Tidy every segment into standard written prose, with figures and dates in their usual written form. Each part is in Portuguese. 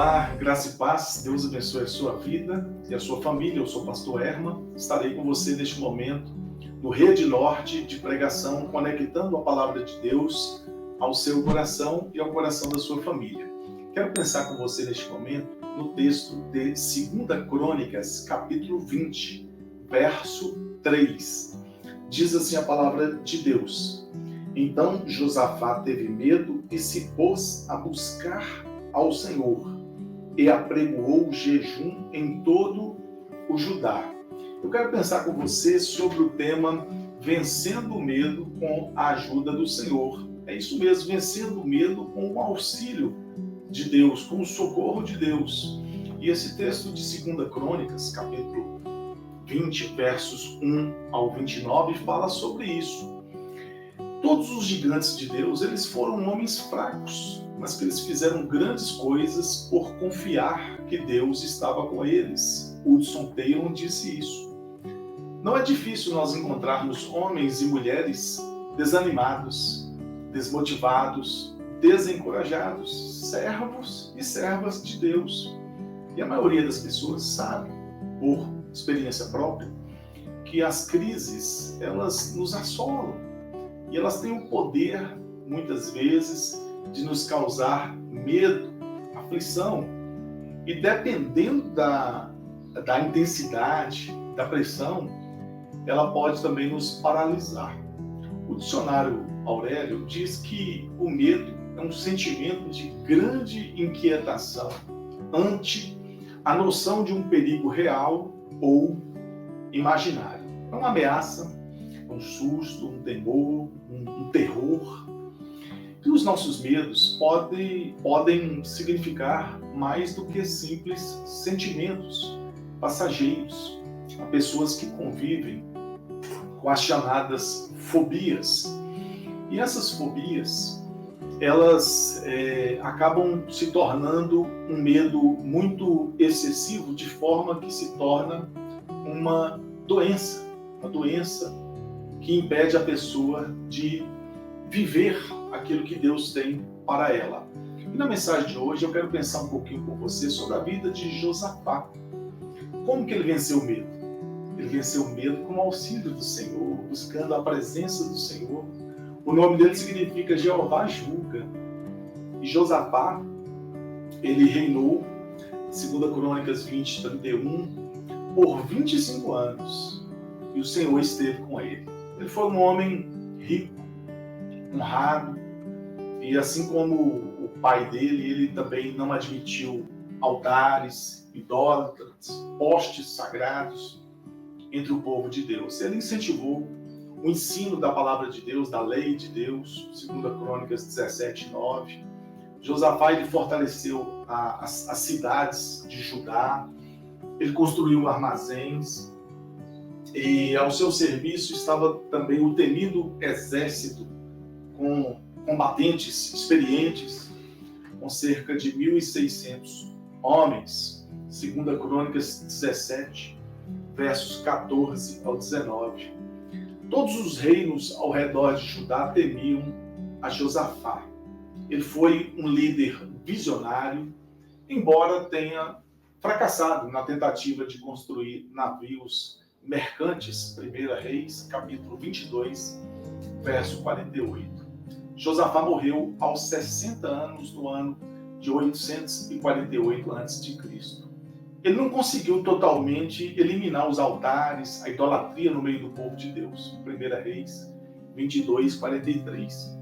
Olá, graça e paz, Deus abençoe a sua vida e a sua família. Eu sou o pastor Herman, estarei com você neste momento no Rede Norte de pregação, conectando a palavra de Deus ao seu coração e ao coração da sua família. Quero pensar com você neste momento no texto de 2 Crônicas, capítulo 20, verso 3. Diz assim a palavra de Deus: Então Josafá teve medo e se pôs a buscar ao Senhor, e apregoou jejum em todo o Judá. Eu quero pensar com você sobre o tema Vencendo o Medo com a ajuda do Senhor. É isso mesmo, vencendo o medo com o auxílio de Deus, com o socorro de Deus. E esse texto de 2 Crônicas, capítulo 20, versos 1 ao 29, fala sobre isso. Todos os gigantes de Deus, eles foram homens fracos, mas que eles fizeram grandes coisas por confiar que Deus estava com eles. Hudson Taylor disse isso. Não é difícil nós encontrarmos homens e mulheres desanimados, desmotivados, desencorajados, servos e servas de Deus. E a maioria das pessoas sabe, por experiência própria, que as crises, elas nos assolam. E elas têm o poder, muitas vezes, de nos causar medo, aflição. E dependendo da intensidade, da pressão, ela pode também nos paralisar. O dicionário Aurélio diz que o medo é um sentimento de grande inquietação ante a noção de um perigo real ou imaginário. É uma ameaça, um susto, um temor, um terror. E os nossos medos podem significar mais do que simples sentimentos passageiros. Há pessoas que convivem com as chamadas fobias. E essas fobias, elas acabam se tornando um medo muito excessivo, de forma que se torna uma doença que impede a pessoa de viver aquilo que Deus tem para ela. E na mensagem de hoje eu quero pensar um pouquinho com você sobre a vida de Josafá. Como que ele venceu o medo? Ele venceu o medo com o auxílio do Senhor, buscando a presença do Senhor. O nome dele significa Jeová julga. E Josafá, ele reinou, 2 Crônicas 20, 31, por 25 anos. E o Senhor esteve com ele. Ele foi um homem rico, honrado, e assim como o pai dele, ele também não admitiu altares, idólatras, postes sagrados entre o povo de Deus. Ele incentivou o ensino da palavra de Deus, da lei de Deus, 2 Crônicas 17, 9. Josafá, ele fortaleceu as cidades de Judá, ele construiu armazéns, e ao seu serviço estava também o temido exército, com combatentes experientes, com cerca de 1.600 homens. 2 Crônicas 17, versos 14 ao 19. Todos os reinos ao redor de Judá temiam a Josafá. Ele foi um líder visionário, embora tenha fracassado na tentativa de construir navios mercantes. 1 Reis, capítulo 22, verso 48. Josafá morreu aos 60 anos no ano de 848 a.C. Ele não conseguiu totalmente eliminar os altares, a idolatria no meio do povo de Deus. 1 Reis 22, 43.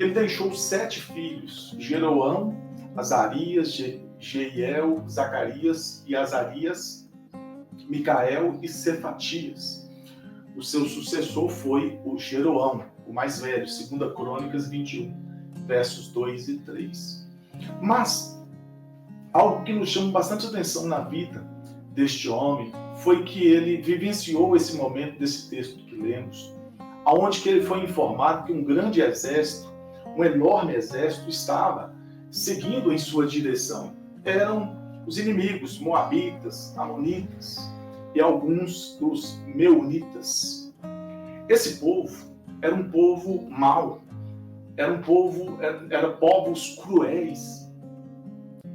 Ele deixou 7 filhos: Jeroão, Azarias, Jeiel, Zacarias e Azarias, Micael e Cefatias. O seu sucessor foi o Jeroão, o mais velho, 2 Crônicas 21, versos 2 e 3. Mas algo que nos chama bastante atenção na vida deste homem foi que ele vivenciou esse momento desse texto que lemos, onde que ele foi informado que um grande exército, um enorme exército, estava seguindo em sua direção. Eram os inimigos, moabitas, amonitas e alguns dos meunitas. Esse povo era um povo mau, era povos cruéis,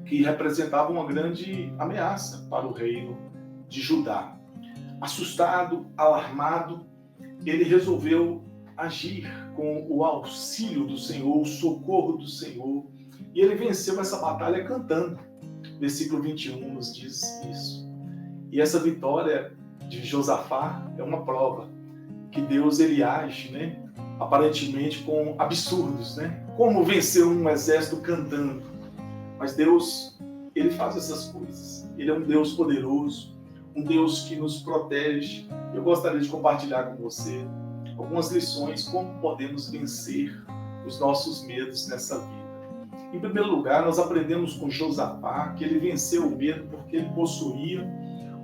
que representava uma grande ameaça para o reino de Judá. Assustado, alarmado, ele resolveu agir com o auxílio do Senhor, o socorro do Senhor, e ele venceu essa batalha cantando. Versículo 21 nos diz isso. E essa vitória de Josafá é uma prova que Deus ele age, né? Aparentemente com absurdos, né? Como vencer um exército cantando? Mas Deus, ele faz essas coisas. Ele é um Deus poderoso, um Deus que nos protege. Eu gostaria de compartilhar com você algumas lições como podemos vencer os nossos medos nessa vida. Em primeiro lugar, nós aprendemos com Josafá que ele venceu o medo porque ele possuía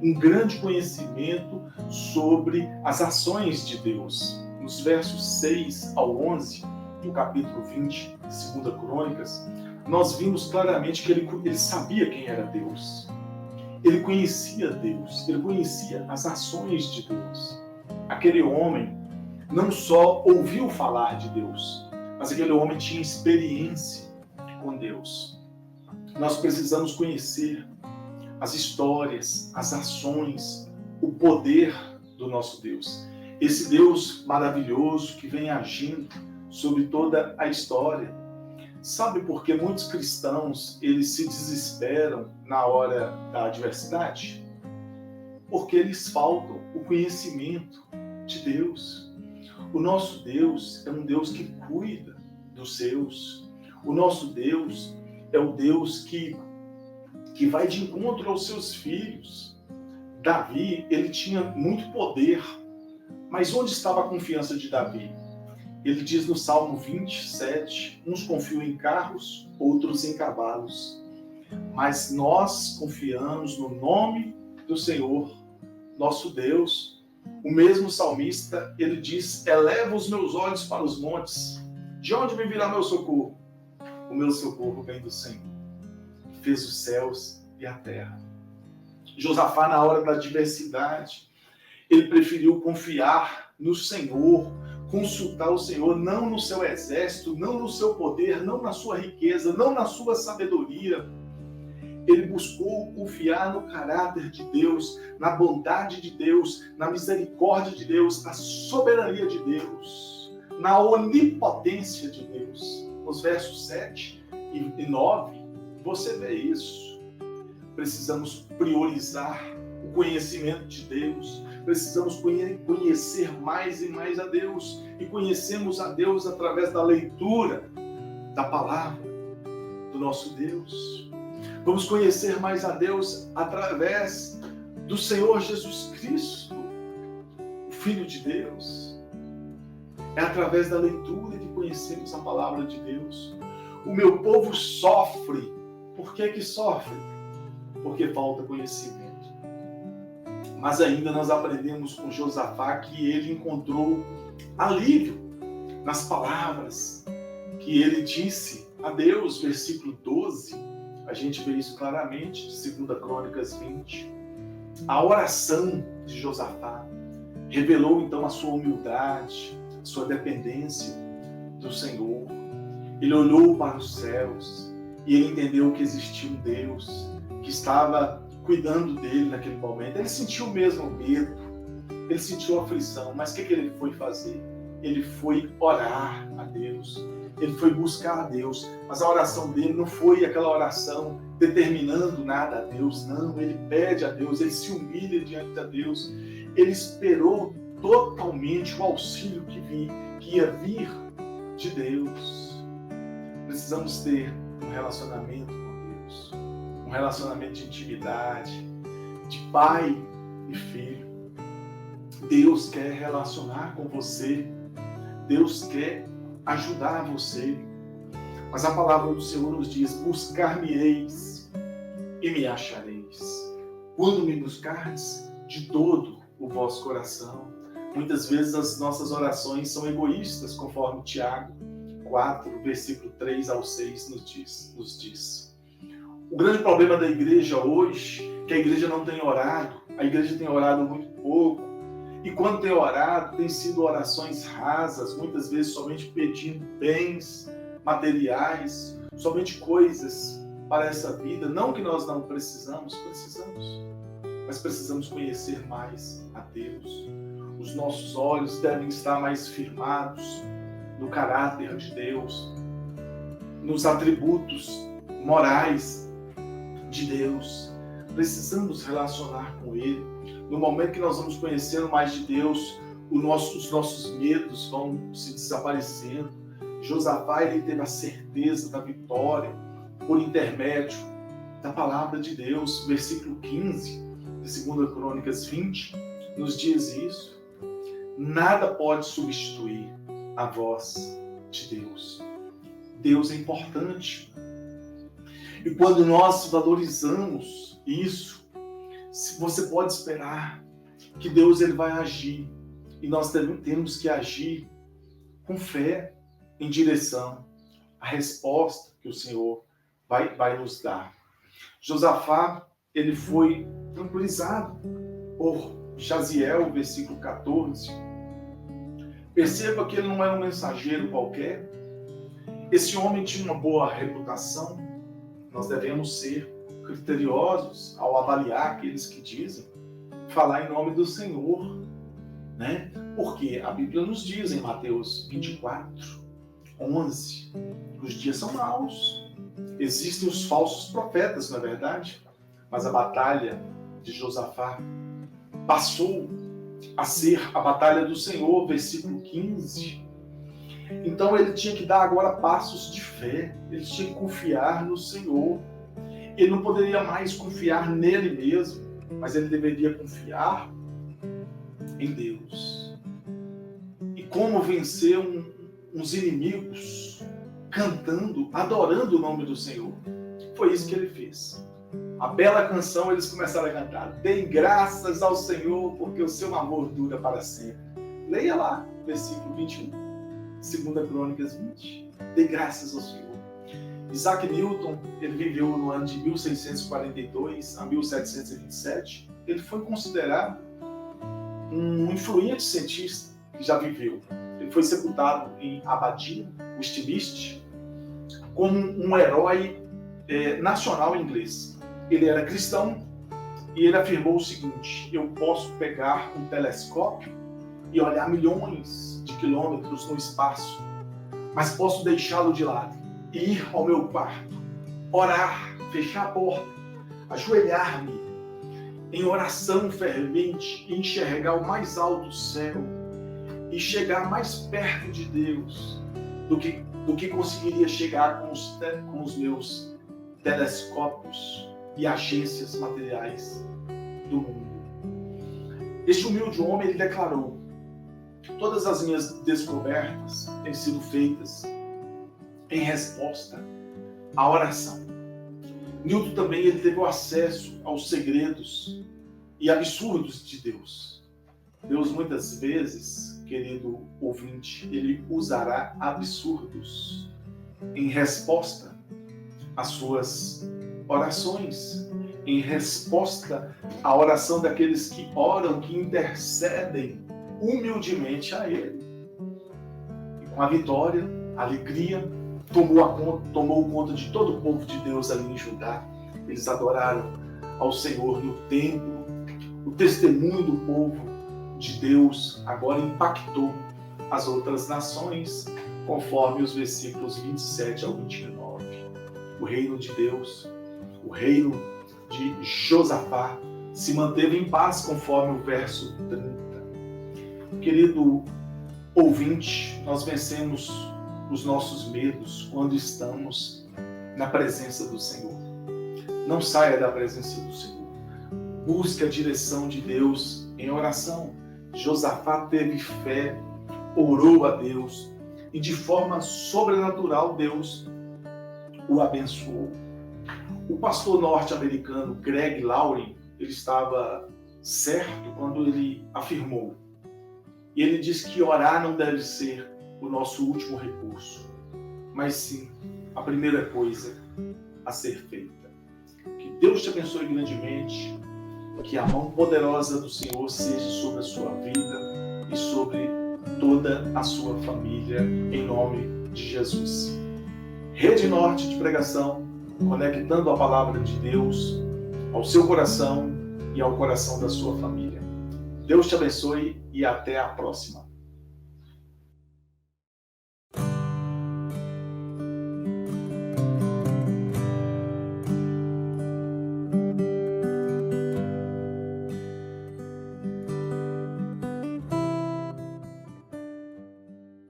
um grande conhecimento sobre as ações de Deus. Nos versos 6 ao 11, do capítulo 20 de 2 Crônicas, nós vimos claramente que ele sabia quem era Deus. Ele conhecia Deus, ele conhecia as ações de Deus. Aquele homem não só ouviu falar de Deus, mas aquele homem tinha experiência com Deus. Nós precisamos conhecer as histórias, as ações, o poder do nosso Deus. Esse Deus maravilhoso que vem agindo sobre toda a história. Sabe por que muitos cristãos eles se desesperam na hora da adversidade? Porque eles faltam o conhecimento de Deus. O nosso Deus é um Deus que cuida dos seus. O nosso Deus é o Deus que vai de encontro aos seus filhos. Davi, ele tinha muito poder, mas onde estava a confiança de Davi? Ele diz no Salmo 27, uns confiam em carros, outros em cavalos, mas nós confiamos no nome do Senhor, nosso Deus. O mesmo salmista, ele diz, eleva os meus olhos para os montes, de onde me virá meu socorro? O meu socorro vem do Senhor, que fez os céus e a terra. Josafá, na hora da adversidade, ele preferiu confiar no Senhor, consultar o Senhor, não no seu exército, não no seu poder, não na sua riqueza, não na sua sabedoria. Ele buscou confiar no caráter de Deus, na bondade de Deus, na misericórdia de Deus, na soberania de Deus, na onipotência de Deus. Nos versos 7 e 9, você vê isso. Precisamos priorizar o conhecimento de Deus. Precisamos conhecer mais e mais a Deus. E conhecemos a Deus através da leitura da palavra do nosso Deus. Vamos conhecer mais a Deus através do Senhor Jesus Cristo, o Filho de Deus. É através da leitura que conhecemos a palavra de Deus. O meu povo sofre. Por que sofre? Porque falta conhecimento. Mas ainda nós aprendemos com Josafá que ele encontrou alívio nas palavras que ele disse a Deus. Versículo 12, a gente vê isso claramente, de 2 Crônicas 20. A oração de Josafá revelou então a sua humildade, a sua dependência do Senhor. Ele olhou para os céus e ele entendeu que existia um Deus que estava cuidando dele naquele momento. Ele sentiu mesmo medo, ele sentiu aflição, mas o que ele foi fazer? Ele foi orar a Deus, ele foi buscar a Deus, mas a oração dele não foi aquela oração determinando nada a Deus, não, ele pede a Deus, ele se humilha diante de Deus, ele esperou totalmente o auxílio que ia vir de Deus. Precisamos ter um relacionamento com Deus, um relacionamento de intimidade, de pai e filho. Deus quer relacionar com você, Deus quer ajudar você, mas a palavra do Senhor nos diz, buscar-me-eis e me achareis, quando me buscardes de todo o vosso coração. Muitas vezes as nossas orações são egoístas, conforme Tiago 4, versículo 3 ao 6 nos diz. O grande problema da igreja hoje é que a igreja não tem orado, a igreja tem orado muito pouco, e quando tem orado, tem sido orações rasas, muitas vezes somente pedindo bens materiais, somente coisas para essa vida. Não que nós não precisamos, mas precisamos conhecer mais a Deus. Os nossos olhos devem estar mais firmados no caráter de Deus, nos atributos morais de Deus. Precisamos relacionar com Ele. No momento que nós vamos conhecendo mais de Deus, os nossos medos vão se desaparecendo. Josafá, ele teve a certeza da vitória por intermédio da palavra de Deus. Versículo 15 de 2 Crônicas 20 nos diz isso. Nada pode substituir a voz de Deus. Deus é importante. E quando nós valorizamos isso, você pode esperar que Deus ele vai agir. E nós temos que agir com fé em direção à resposta que o Senhor vai nos dar. Josafá, ele foi tranquilizado por Jaziel, versículo 14. Perceba que ele não era um mensageiro qualquer. Esse homem tinha uma boa reputação. Nós devemos ser criteriosos ao avaliar aqueles que dizem falar em nome do Senhor, né? Porque a Bíblia nos diz em Mateus 24, 11, que os dias são maus. Existem os falsos profetas, não é verdade? Mas a batalha de Josafá passou a ser a batalha do Senhor, versículo 15. Então ele tinha que dar agora passos de fé, ele tinha que confiar no Senhor. Ele não poderia mais confiar nele mesmo, mas ele deveria confiar em Deus. E como vencer uns inimigos cantando, adorando o nome do Senhor? Foi isso que ele fez. A bela canção eles começaram a cantar. Deem graças ao Senhor, porque o seu amor dura para sempre. Leia lá, versículo 21, 2 Crônicas 20. Dê graças ao Senhor. Isaac Newton, ele viveu no ano de 1642 a 1727. Ele foi considerado um influente cientista que já viveu. Ele foi sepultado em Abadia, Westminster, como um herói nacional inglês. Ele era cristão e ele afirmou o seguinte: eu posso pegar um telescópio e olhar milhões de quilômetros no espaço, mas posso deixá-lo de lado e ir ao meu quarto, orar, fechar a porta, ajoelhar-me em oração fervente e enxergar o mais alto céu e chegar mais perto de Deus do que conseguiria chegar com os meus telescópios e agências materiais do mundo. Este humilde homem, ele declarou: todas as minhas descobertas têm sido feitas em resposta à oração. Newton também ele teve o acesso aos segredos e absurdos de Deus. Deus muitas vezes, querido ouvinte, ele usará absurdos em resposta às suas orações, em resposta à oração daqueles que oram, que intercedem humildemente a Ele. E com a vitória, a alegria, tomou conta de todo o povo de Deus ali em Judá. Eles adoraram ao Senhor no templo. O testemunho do povo de Deus agora impactou as outras nações, conforme os versículos 27 ao 29. O reino de Deus, o reino de Josafá, se manteve em paz, conforme o verso 30. Querido ouvinte, nós vencemos os nossos medos quando estamos na presença do Senhor. Não saia da presença do Senhor. Busque a direção de Deus em oração. Josafá teve fé, orou a Deus e de forma sobrenatural Deus o abençoou. O pastor norte-americano Greg Laurie, ele estava certo quando ele afirmou. E ele diz que orar não deve ser o nosso último recurso, mas sim a primeira coisa a ser feita. Que Deus te abençoe grandemente, que a mão poderosa do Senhor seja sobre a sua vida e sobre toda a sua família, em nome de Jesus. Rede Norte de Pregação, conectando a palavra de Deus ao seu coração e ao coração da sua família. Deus te abençoe e até a próxima.